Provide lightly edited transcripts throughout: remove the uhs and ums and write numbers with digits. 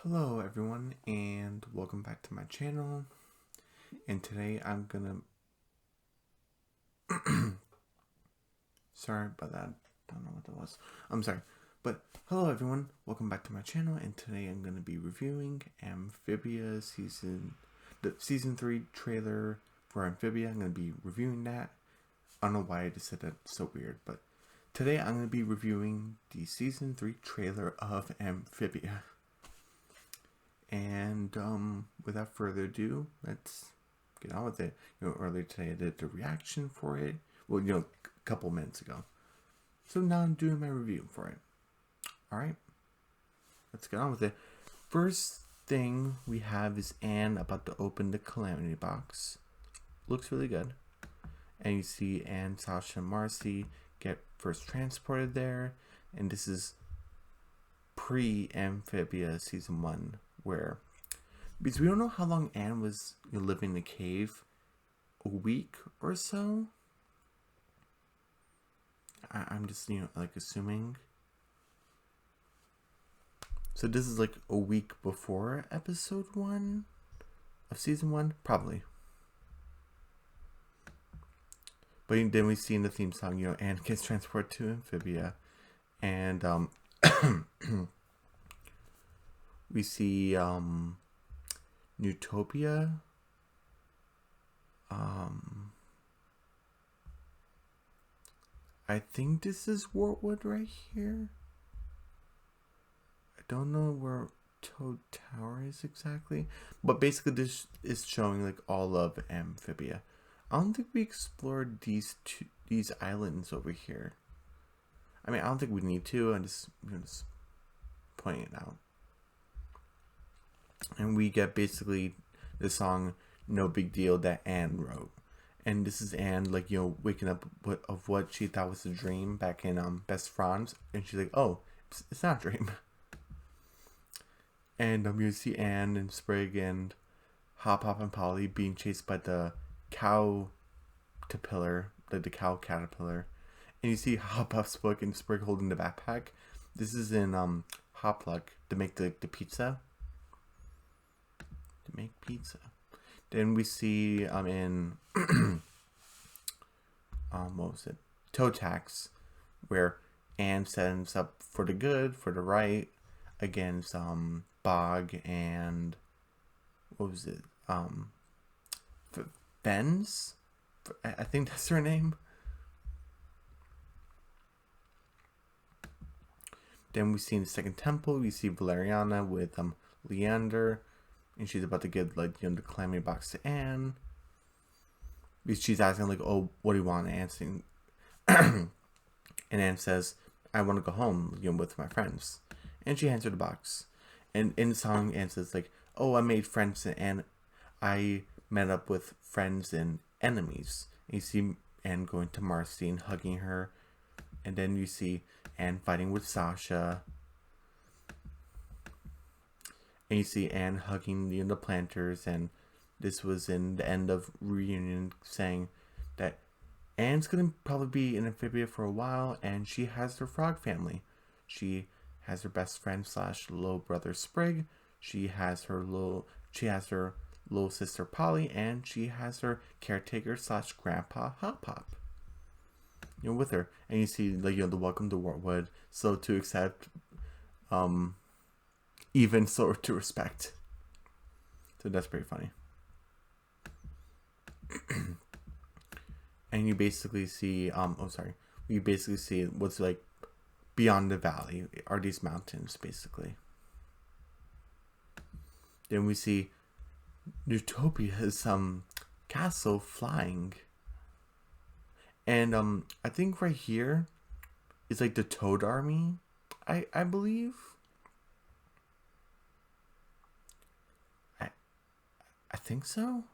Hello everyone and welcome back to my channel, and today I'm gonna sorry about that, don't know what that was. I'm sorry, but hello everyone, welcome back to my channel, and today I'm gonna be reviewing Amphibia the season 3 trailer for Amphibia. I'm gonna be reviewing that. I don't know why I just said that, it's so weird, but today I'm gonna be reviewing the season 3 trailer of Amphibia. And without further ado, let's get on with it. Earlier today I did the reaction for it. Well, a couple minutes ago. So now I'm doing my review for it. Alright, let's get on with it. First thing we have is Anne about to open the Calamity Box. Looks really good. And you see Anne, Sasha, and Marcy get first transported there. And this is pre-Amphibia season 1. Because we don't know how long Anne was living in the cave, a week or so. I'm just like assuming. So this is like a week before episode 1 of season 1, probably. But then we see in the theme song, Anne gets transported to Amphibia, and we see Utopia. I think this is Wartwood right here. I don't know where Toad Tower is exactly, but basically this is showing like all of Amphibia. I don't think we explored these islands over here. I mean, I don't think we need to. I'm just pointing it out. And we get basically the song "No Big Deal" that Anne wrote. And this is Anne, like, waking up of what she thought was a dream back in Best Friends. And she's like, oh, it's not a dream. And you see Anne and Sprig and Hop Hop and Polly being chased by the cow caterpillar, the cow caterpillar. And you see Hop Hop's book and Sprig holding the backpack. This is in Hop Luck to make the pizza. To make pizza. Then we see in what was it? Toe Tax, where Anne stands up for the good, for the right, against Bog and what was it? Ben's? I think that's her name. Then we see in the second temple, we see Valeriana with Leander. And she's about to give, like, the Calamity Box to Anne. Because she's asking, like, oh, what do you want? And Anne says, I want to go home, with my friends. And she hands her the box. And in the song, Anne says, like, oh, I made friends and I met up with friends and enemies. And you see Anne going to Marcy and hugging her. And then you see Anne fighting with Sasha. And you see Anne hugging the planters, and this was in the end of Reunion, saying that Anne's gonna probably be in Amphibia for a while, and she has her frog family. She has her best friend / little brother Sprig. She has her little sister Polly, and she has her caretaker / grandpa Hop Hop. With her, and you see the welcome to Wartwood, so to accept, even so to respect. So that's pretty funny. And you basically see you basically see what's like beyond the valley are these mountains basically. Then we see Utopia's castle flying. And I think right here is like the Toad Army, I believe. I think so.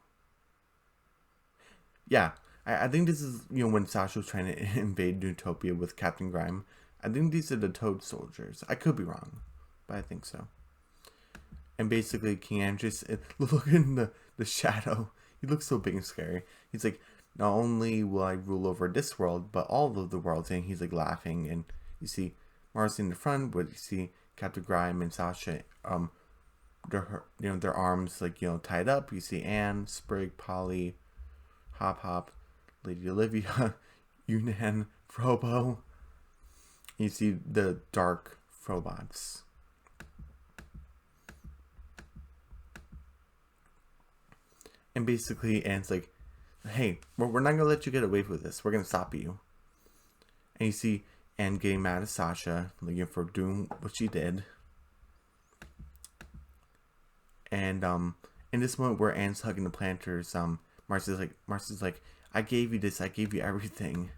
Yeah, I think this is, when Sasha was trying to invade Utopia with Captain Grime. I think these are the Toad soldiers. I could be wrong, but I think so. And basically, King Andrews, look in the shadow. He looks so big and scary. He's like, not only will I rule over this world, but all of the worlds. And he's like laughing. And you see Marcy in the front, but you see Captain Grime and Sasha their arms like tied up. You see Anne, Sprig, Polly, Hop Hop, Lady Olivia, Yunnan, Frobo. You see the dark Frobots. And basically, Anne's like, hey, we're not going to let you get away with this. We're going to stop you. And you see Anne getting mad at Sasha, like, for doing what she did. And in this moment where Anne's hugging the planters, Marcy's like, I gave you this, I gave you everything.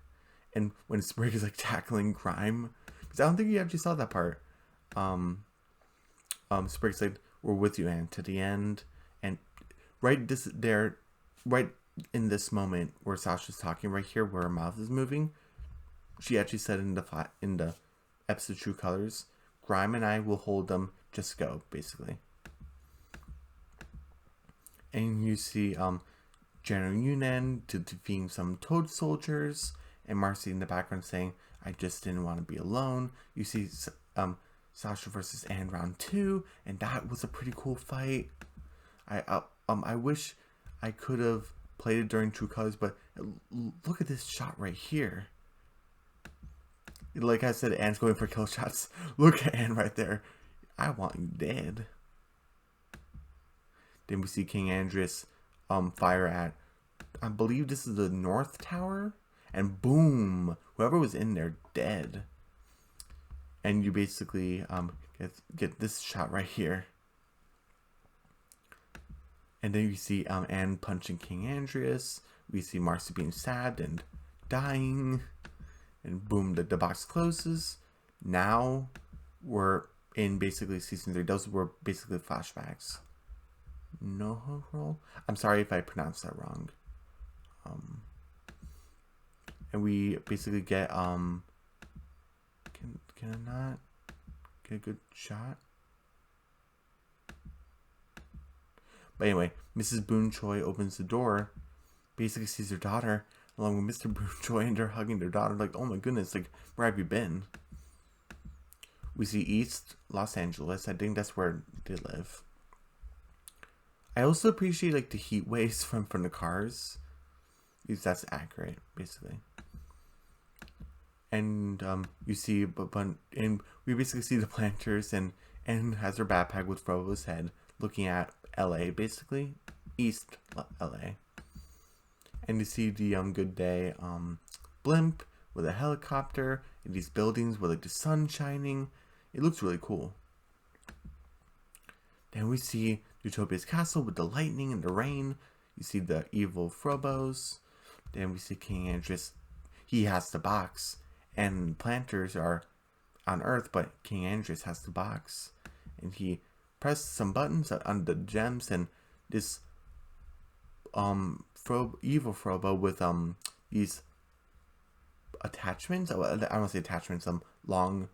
And when Sprig is like tackling Grime, because I don't think you actually saw that part. Sprig's like, we're with you, Anne, to the end. And right in this moment where Sasha's talking, right here where her mouth is moving, she actually said in the episode True Colors, Grime and I will hold them, just go, basically. And you see General Yunnan defeating some Toad soldiers, and Marcy in the background saying, I just didn't want to be alone. You see Sasha versus Anne round 2, and that was a pretty cool fight. I wish I could have played it during True Colors, but look at this shot right here. Like I said, Anne's going for kill shots. Look at Anne right there. I want you dead. Then we see King Andreas fire at, I believe this is the North Tower, and boom, whoever was in there dead. And you basically get this shot right here. And then you see Anne punching King Andreas. We see Marcy being sad and dying. And boom, the box closes. Now we're in basically season 3. Those were basically flashbacks. No roll. I'm sorry if I pronounced that wrong. And we basically get can I not get a good shot? But anyway, Mrs. Boone Choi opens the door, basically sees her daughter along with Mr. Boone Choi, and they're hugging their daughter like, oh my goodness, like, where have you been? We see East Los Angeles. I think that's where they live. I also appreciate like the heat waves from the cars, because that's accurate, basically. And you see, and we basically see the planters, and has her backpack with Frobo's head, looking at LA, basically East LA. And you see the Good Day blimp with a helicopter and these buildings with like the sun shining. It looks really cool. Then we see Utopia's castle with the lightning and the rain. You see the evil Frobos. Then we see King Andreas. He has the box, and planters are on Earth, but King Andreas has the box, and he pressed some buttons on the gems, and this evil Frobo with these attachments. I don't want to say attachments. Long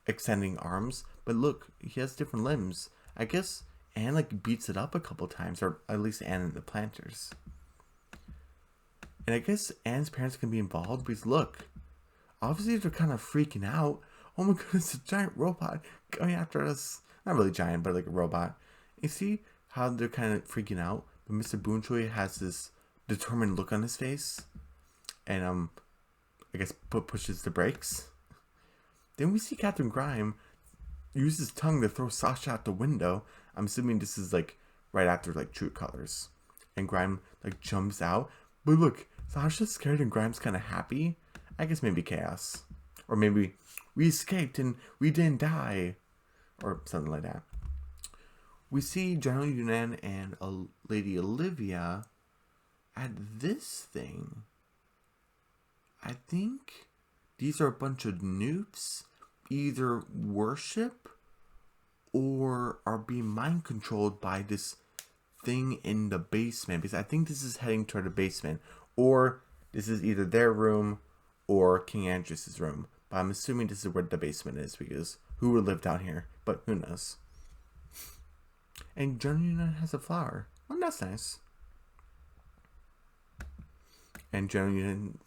extending arms, but look, he has different limbs. I guess Anne like beats it up a couple times, or at least Anne and the planters. And I guess Anne's parents can be involved because look, obviously they're kind of freaking out. Oh my goodness, a giant robot coming after us. Not really giant, but like a robot. You see how they're kind of freaking out, but Mr. Boone Choi has this determined look on his face, and I guess pushes the brakes. Then we see Captain Grime use his tongue to throw Sasha out the window. I'm assuming this is like right after like True Colors, and Grime like jumps out. But look, Sasha's scared and Grime's kind of happy. I guess maybe chaos, or maybe we escaped and we didn't die, or something like that. We see General Yunnan and Lady Olivia at this thing. I think these are a bunch of newts, either worship or are being mind controlled by this thing in the basement, because I think this is heading toward the basement, or this is either their room or King Andreas' room. But I'm assuming this is where the basement is, because who would live down here? But who knows? And General Yunnan has a flower. Oh, that's nice. And General Yunnan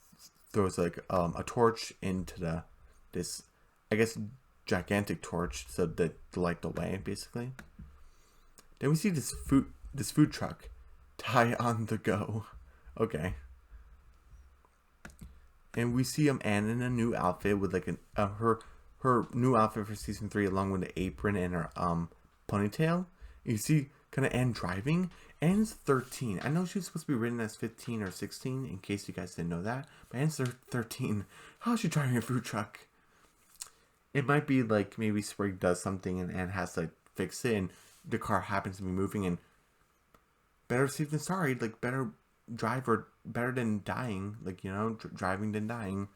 throws like a torch into this, I guess, gigantic torch, so that to light the way, basically. Then we see this food truck, tie on the go. Okay. And we see Anne in a new outfit with like her new outfit for season 3, along with the apron and her ponytail. You see kind of Anne driving. Anne's 13. I know she was supposed to be written as 15 or 16, in case you guys didn't know that. But Anne's 13. How is she driving a food truck? It might be like maybe Sprig does something and Anne has to like fix it, and the car happens to be moving, and better safe than sorry. Like, better driver, better than dying. Like, you know, driving than dying.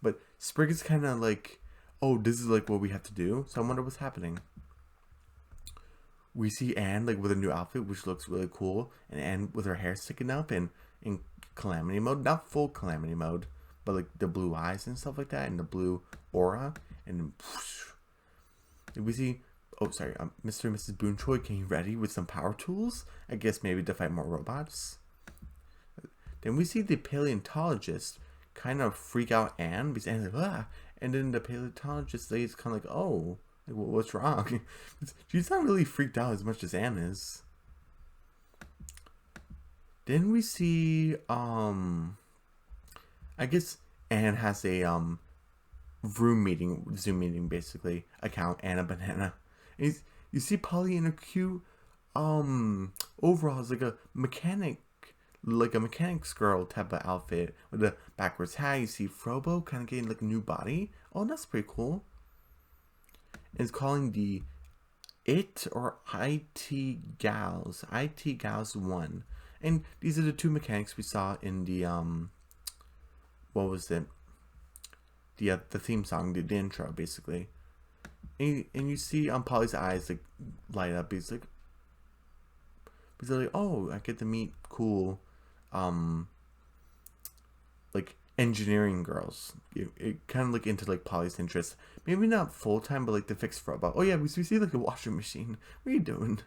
But Sprig is kind of like, oh, this is like what we have to do. So I wonder what's happening. We see Anne like with a new outfit, which looks really cool, and Anne with her hair sticking up and in calamity mode, not full calamity mode, but like the blue eyes and stuff like that, and the blue aura, and then we see, oh sorry, Mr. and Mrs. Boonchoy getting ready with some power tools, I guess maybe to fight more robots. Then we see the paleontologist kind of freak out Anne, because Anne's like, ah, and then the paleontologist lady's kind of like, oh, like, what's wrong? She's not really freaked out as much as Anne is. Then we see, I guess Anne has a, Zoom meeting, basically, account, Anna Banana. And you see Polly in a cute, overalls, like a mechanic's girl type of outfit with a backwards hat. You see Frobo kind of getting like a new body. Oh, that's pretty cool. And it's calling the IT Gals 1. And these are the 2 mechanics we saw in the, what was it? The theme song, the intro, basically. And you see Polly's eyes like light up. He's like, oh, I get to meet cool, like engineering girls. It kind of like into like Polly's interest. Maybe not full time, but like to fix robot. Oh yeah, we see like a washing machine. What are you doing?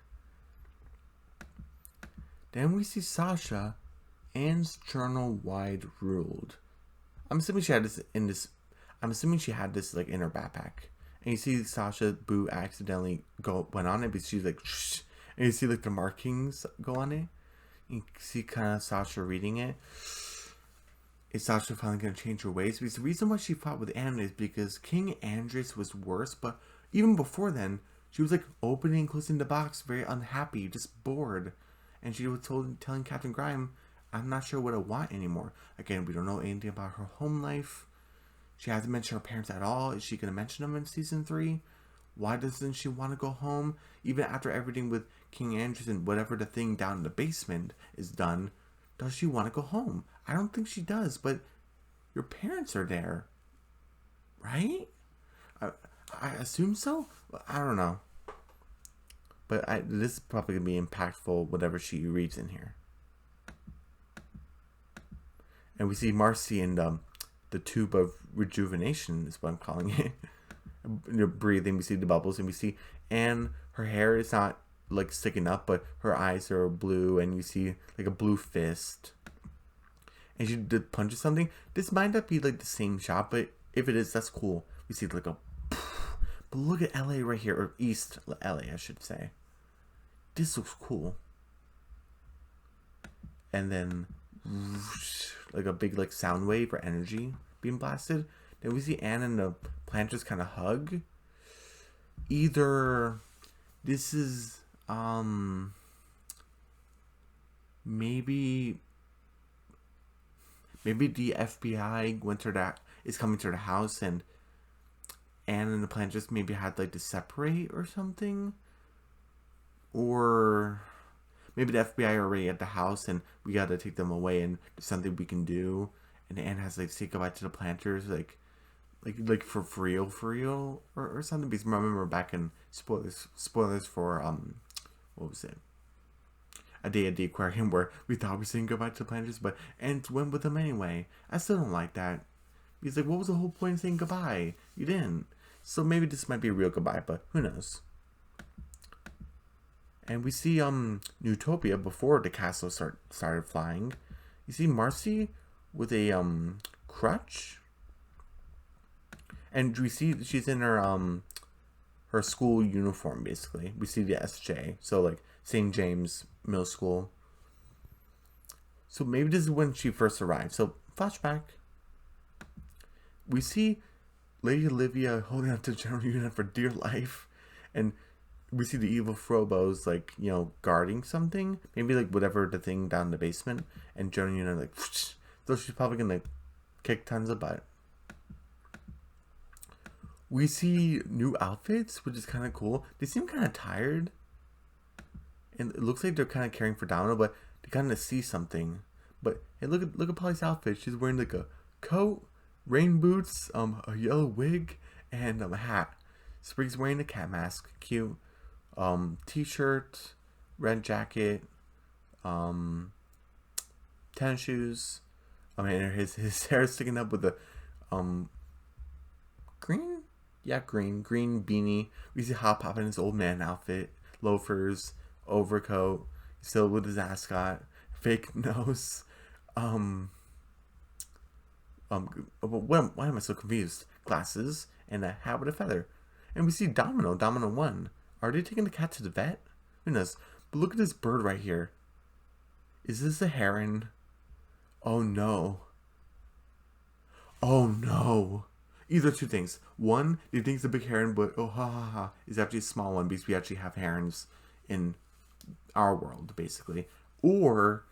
Then we see Sasha. Anne's journal wide ruled. I'm assuming she had this like in her backpack. And you see Sasha Boo accidentally went on it, but she's like, shh, and you see like the markings go on it. You see kind of Sasha reading it. Is Sasha finally going to change her ways? Because the reason why she fought with Anne is because King Andres was worse, but even before then, she was like opening and closing the box, very unhappy, just bored. And she was telling Captain Grime, I'm not sure what I want anymore. Again, we don't know anything about her home life. She hasn't mentioned her parents at all. Is she going to mention them in season 3? Why doesn't she want to go home? Even after everything with King Andres and whatever the thing down in the basement is done, does she want to go home? I don't think she does, but your parents are there, right? I assume so? I don't know. But this is probably going to be impactful, whatever she reads in here. And we see Marcy in the tube of rejuvenation, is what I'm calling it. You're breathing, we see the bubbles, and we see Anne, her hair is not like sticking up, but her eyes are blue, and you see like a blue fist. And she did punches something. This might not be like the same shot, but if it is, that's cool. We see like a, but look at LA right here, or East LA, I should say. This looks cool. And then like a big like sound wave or energy being blasted. Then we see Anne and the planters kind of hug. Either this is maybe the FBI is coming to the house, and Anne and the planters maybe had like to separate or something. Or maybe the FBI are already at the house and we gotta take them away, and there's something we can do. And Anne has like say goodbye to the planters, like for real, or something. Because remember back in spoilers for what was it? A Day at the Aquarium, where we thought we were saying goodbye to the planters, but Anne went with them anyway. I still don't like that. He's like, what was the whole point of saying goodbye? You didn't. So maybe this might be a real goodbye, but who knows? And we see Utopia before the castle started flying. You see Marcy with a crutch, and we see she's in her her school uniform, basically. We see the SJ, so like St. James Middle School. So maybe this is when she first arrived. So flashback. We see Lady Olivia holding on to General Yuna for dear life, and we see the evil Frobos like, you know, guarding something, maybe like whatever the thing down in the basement, and General Yuna like, so she's probably gonna like kick tons of butt. We see new outfits, which is kind of cool. They seem kind of tired, and it looks like they're kind of caring for Domino, but they kind of see something. But hey, look at Polly's outfit. She's wearing like a coat, rain boots, a yellow wig, and a hat. Sprig's wearing a cat mask, cute. T-shirt, red jacket, tennis shoes. I mean, his hair is sticking up with a green. Yeah, green beanie. We see Hop Pop in his old man outfit, loafers, overcoat, still with his ascot, fake nose. Why am I so confused? Glasses and a hat with a feather. And we see Domino 1. Are they taking the cat to the vet? Who knows? But look at this bird right here. Is this a heron? Oh no. Oh no. Either two things. One, they think it's a big heron, but oh ha ha ha, it's actually a small one because we actually have herons in our world, basically. Or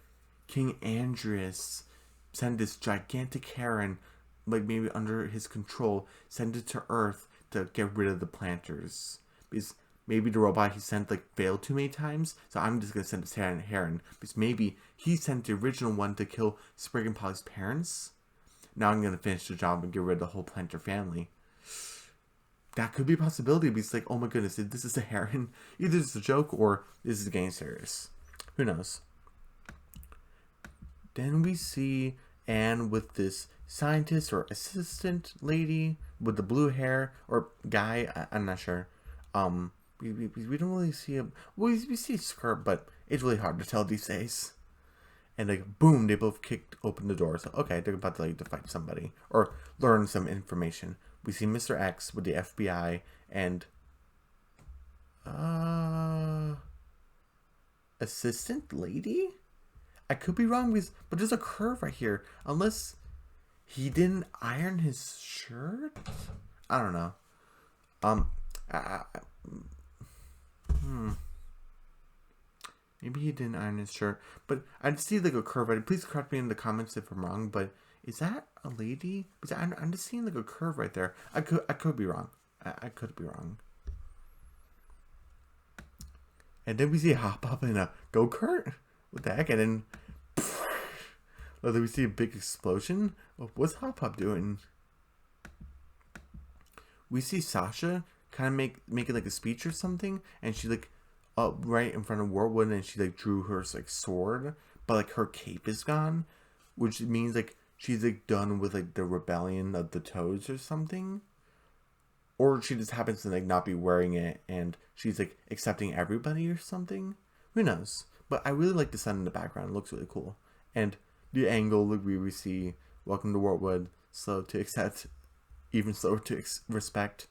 King Andreas sent this gigantic heron, like maybe under his control, send it to Earth to get rid of the planters. Because maybe the robot he sent like failed too many times, so I'm just gonna send this heron because maybe he sent the original one to kill Sprig and Polly's parents. Now I'm gonna finish the job and get rid of the whole planter family. That could be a possibility because like, oh my goodness, this is a heron. Either it's a joke or this is getting serious. Who knows? Then we see Anne with this scientist or assistant lady with the blue hair or guy. I'm not sure. We don't really see a we see a skirt, but it's really hard to tell these days. And like boom, they both kicked open the door. So okay, they're about to like to fight somebody or learn some information. We see Mr. X with the FBI and assistant lady. I could be wrong, but there's a curve right here. Unless he didn't iron his shirt, I don't know. Maybe he didn't iron his shirt, but I'd see like a curve. Right? Please correct me in the comments if I'm wrong. But is that a lady? Because I'm just seeing like a curve right there. I could be wrong. I could be wrong. And then we see Hop Up in a go-kart. What the heck? And then, well, then we see a big explosion. What's Hop Up doing? We see Sasha kind of making like a speech or something, and she like up right in front of Warwood, and she like drew her like sword, but like her cape is gone, which means like she's like done with like the rebellion of the Toads or something, or she just happens to like not be wearing it, and she's like accepting everybody or something. Who knows? But I really like the sun in the background. It looks really cool, and the angle like we see welcome to Warwood, slow to accept, even slower to respect.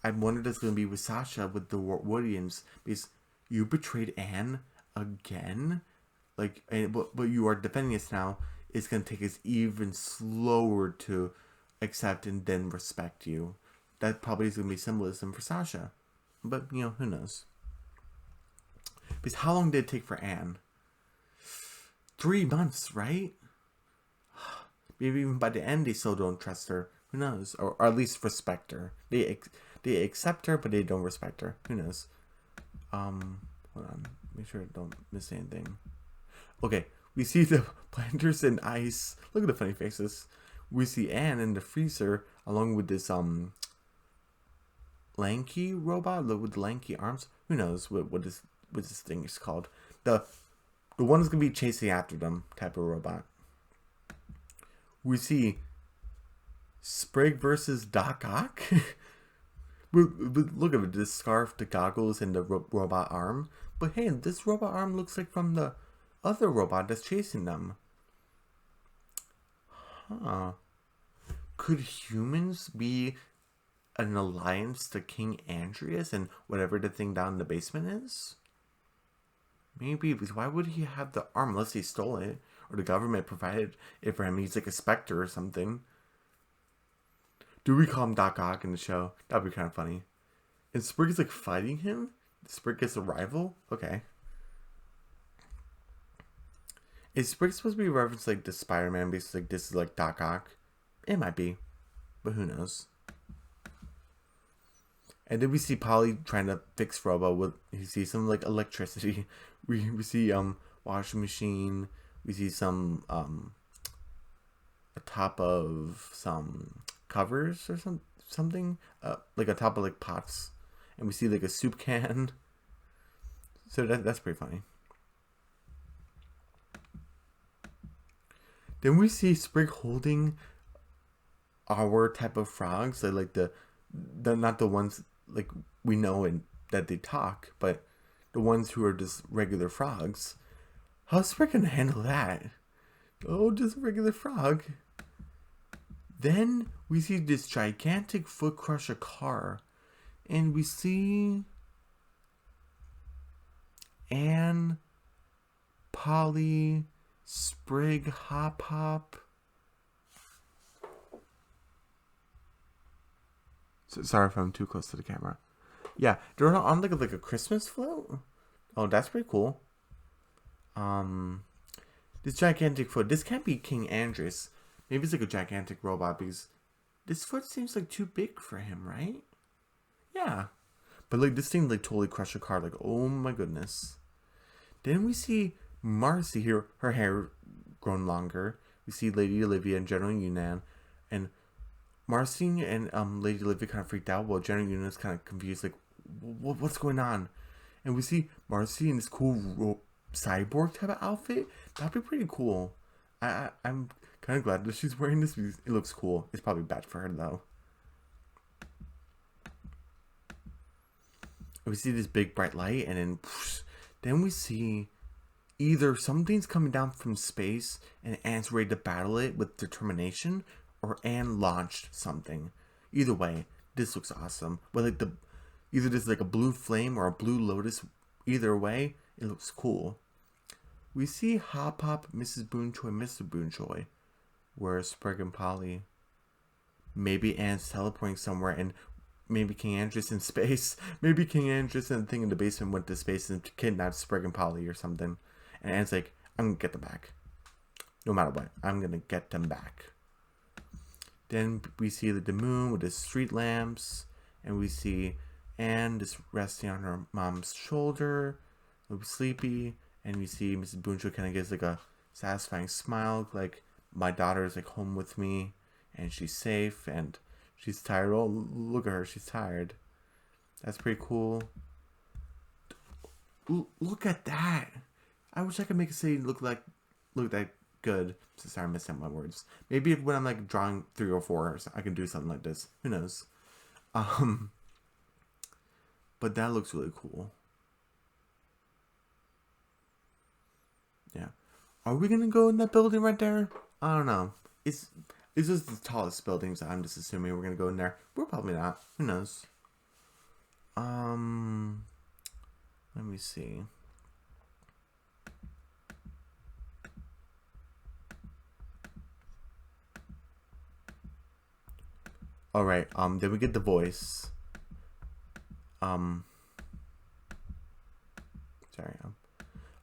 I wondered if it's going to be with Sasha with the Warwoodians, because you betrayed Anne again, like, but you are defending us now. It's going to take us even slower to accept and then respect you. That probably is going to be symbolism for Sasha, but you know, who knows? Because how long did it take for Anne? 3 months, right? Maybe even by the end they still don't trust her. Who knows? Or at least respect her. They accept her, but they don't respect her. Who knows? Hold on. Make sure I don't miss anything. Okay, we see the planters in ice. Look at the funny faces. We see Anne in the freezer along with this lanky robot with lanky arms. Who knows what this thing is called? The one that's gonna be chasing after them type of robot. We see Sprig versus Doc Ock. Look at it, this scarf, the goggles, and the robot arm. But hey, this robot arm looks like from the other robot that's chasing them. Huh. Could humans be an alliance to King Andreas and whatever the thing down in the basement is? Maybe, because why would he have the arm unless he stole it? Or the government provided it for him. He's like a specter or something. Do we call him Doc Ock in the show? That'd be kind of funny. And Sprig is like fighting him? Sprig gets a rival? Okay. Is Sprig supposed to be referenced like the Spider-Man because like this is like Doc Ock? It might be. But who knows? And then we see Polly trying to fix Robo with you see some like electricity. We see washing machine. We see some a top of some covers or something. Like a top of like pots. And we see like a soup can. So that's pretty funny. Then we see Sprig holding our type of frogs, like the not the ones like we know and that they talk, but the ones who are just regular frogs. How's Sprig gonna handle that? Oh, just a regular frog. Then we see this gigantic foot crush a car, and we see Anne, Polly, Sprig, Hop Hop. So, sorry if I'm too close to the camera. Yeah, they're on like a Christmas float. Oh, that's pretty cool. This gigantic foot. This can't be King Andreas. Maybe it's like a gigantic robot because this foot seems like too big for him, right? Yeah, but like this thing like totally crushed a car. Like, oh my goodness. Then we see Marcy here. Her hair grown longer. We see Lady Olivia and General Yunnan, and Marcy and Lady Olivia kind of freaked out. While General Yunnan is kind of confused, like, what's going on? And we see Marcy in this cool cyborg type of outfit. That'd be pretty cool. I'm kind of glad that she's wearing this because it looks cool. It's probably bad for her though. And we see this big bright light, and then whoosh, then we see either something's coming down from space and Anne's ready to battle it with determination, or Anne launched something. Either way, this looks awesome. But like either this is like a blue flame or a blue lotus. Either way, it looks cool. We see Hop Hop, Mrs. Boonchoy, Mr. Boonchoy. Where's Sprig and Polly? Maybe Anne's teleporting somewhere, and maybe King Andreas in space. Maybe King Andreas and the thing in the basement went to space and kidnapped Sprig and Polly or something. And Anne's like, I'm gonna get them back. No matter what, I'm gonna get them back. Then we see the moon with the street lamps, and we see Anne just resting on her mom's shoulder, a little sleepy, and we see Mrs. Boonchoy kind of gives like a satisfying smile, like my daughter is like home with me, and she's safe, and she's tired. Oh, look at her, she's tired. That's pretty cool. Look at that. I wish I could make a city look that good. So sorry, I'm missing my words. Maybe when I'm like drawing 3 or 4, I can do something like this. Who knows? But that looks really cool. Yeah. Are we gonna go in that building right there? I don't know. It's just the tallest building, so I'm just assuming we're gonna go in there. We're probably not. Who knows? Let me see. All right. Then we get the voice. Sorry.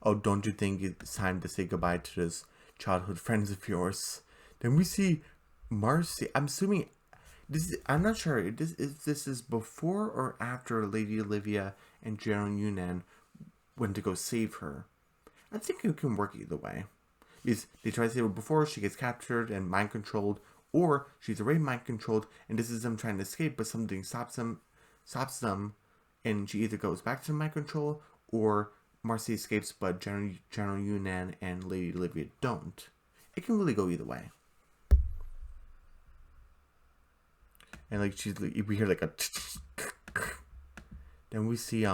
Oh, don't you think it's time to say goodbye to those childhood friends of yours? Then we see Marcy. I'm assuming I'm not sure if this is before or after Lady Olivia and General Yunnan went to go save her. I think it can work either way. Because they try to save her before she gets captured and mind controlled, or she's already mind controlled and this is them trying to escape, but something stops them, and she either goes back to mind control or Marcy escapes, but General Yunnan and Lady Olivia don't. It can really go either way. And like we hear like a then we see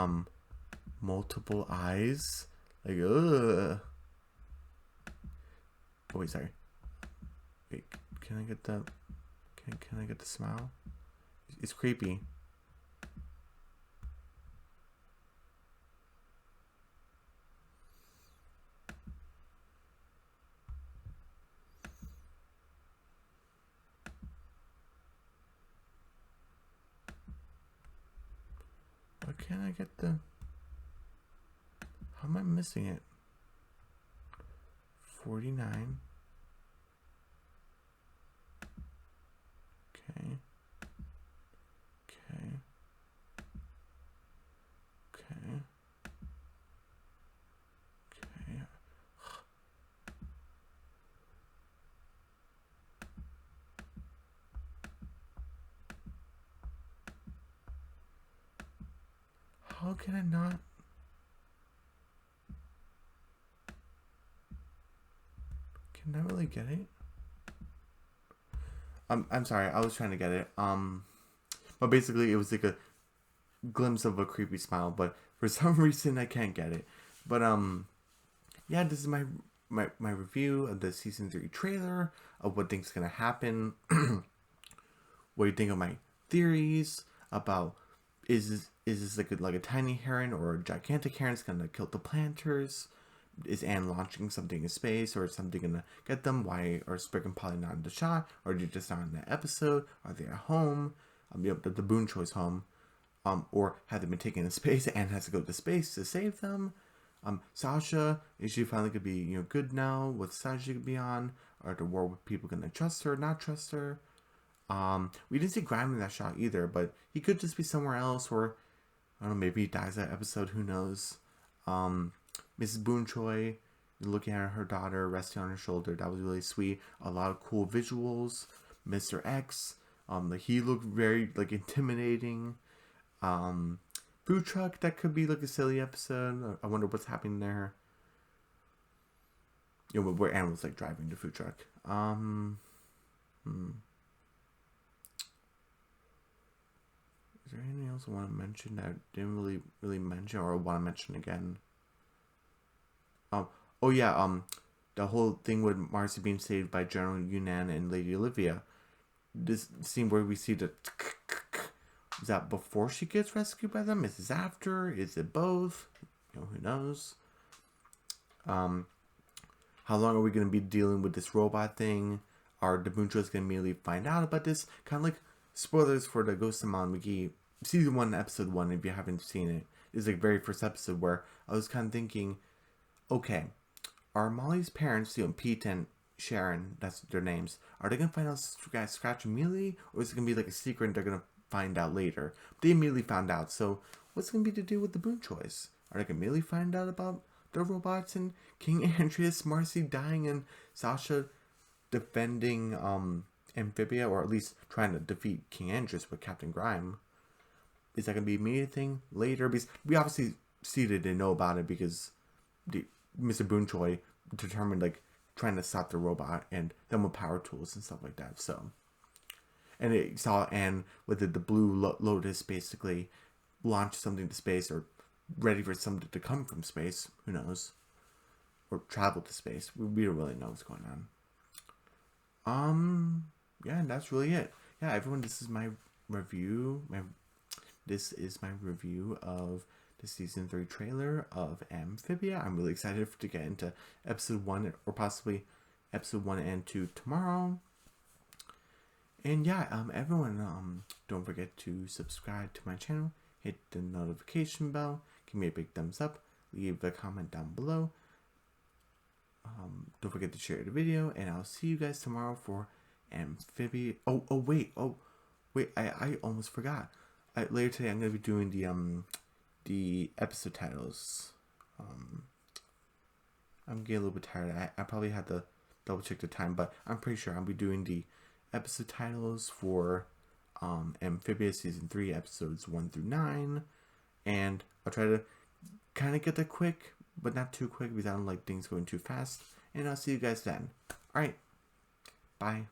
multiple eyes. Like ugh. Oh wait, sorry. Wait, can I get the smile? it's creepy. Why can't I get the... How am I missing it? 49. Okay. Okay. Okay. Okay. How can I not? Can I really get it? I'm sorry, I was trying to get it. But basically it was like a glimpse of a creepy smile, but for some reason I can't get it. But yeah, this is my review of the season 3 trailer, of what think's gonna happen. What do you think of my theories about is this like a tiny heron or a gigantic heron that's gonna kill the planters? Is Anne launching something in space, or is something gonna get them? Why are Sprig and Polly not in the shot, or are they just not in the episode? Are they at home? The Boone Choice home, or have they been taken to space? Anne has to go to space to save them. Sasha, is she finally gonna be good now? What side she gonna be on? Are the war people gonna trust her, not trust her? We didn't see Grime in that shot either, but he could just be somewhere else, or I don't know, maybe he dies that episode. Who knows? Mrs. Boonchoy looking at her daughter resting on her shoulder. That was really sweet. A lot of cool visuals. Mr. X, like he looked very like intimidating. Food truck, that could be like a silly episode. I wonder what's happening there. Where Anne was like driving the food truck. Is there anything else I want to mention that I didn't really mention, or I want to mention again? Oh yeah, the whole thing with Marcy being saved by General Yunnan and Lady Olivia. This scene where we see the is that before she gets rescued by them? Is this after? Is it both? Who knows? How long are we going to be dealing with this robot thing? Are the Boonchos going to immediately find out about this? Kind of like spoilers for the Ghost of Mount McGee season 1, episode 1. If you haven't seen it, it's like very first episode where I was kind of thinking, okay, are Molly's parents, Pete and Sharon, that's their names, are they going to find out Scratch immediately? Or is it going to be like a secret and they're going to find out later? They immediately found out. So what's going to be to do with the Boone Choice? Are they going to immediately find out about the robots and King Andreas, Marcy dying, and Sasha defending Amphibia, or at least trying to defeat King Andreas with Captain Grime? Is that going to be immediate thing later? Because we obviously see they didn't know about it because Mr. Boonchoy determined like trying to stop the robot and them with power tools and stuff like that. So, and it saw Anne with the blue lotus basically launch something to space, or ready for something to come from space. Who knows? Or travel to space. We don't really know what's going on. Yeah, and that's really it. Yeah, everyone, this is my review. This is my review of the season 3 trailer of Amphibia. I'm really excited to get into episode 1, or possibly episode 1 and 2 tomorrow. And yeah, everyone, don't forget to subscribe to my channel, hit the notification bell, give me a big thumbs up, leave a comment down below. Don't forget to share the video, and I'll see you guys tomorrow for Amphibia. Wait, I almost forgot. Later today, I'm going to be doing the episode titles. I'm getting a little bit tired. I probably had to double check the time, but I'm pretty sure I'll be doing the episode titles for Amphibia season 3 episodes 1 through 9, and I'll try to kind of get that quick, but not too quick because I don't like things going too fast. And I'll see you guys then. Alright, bye.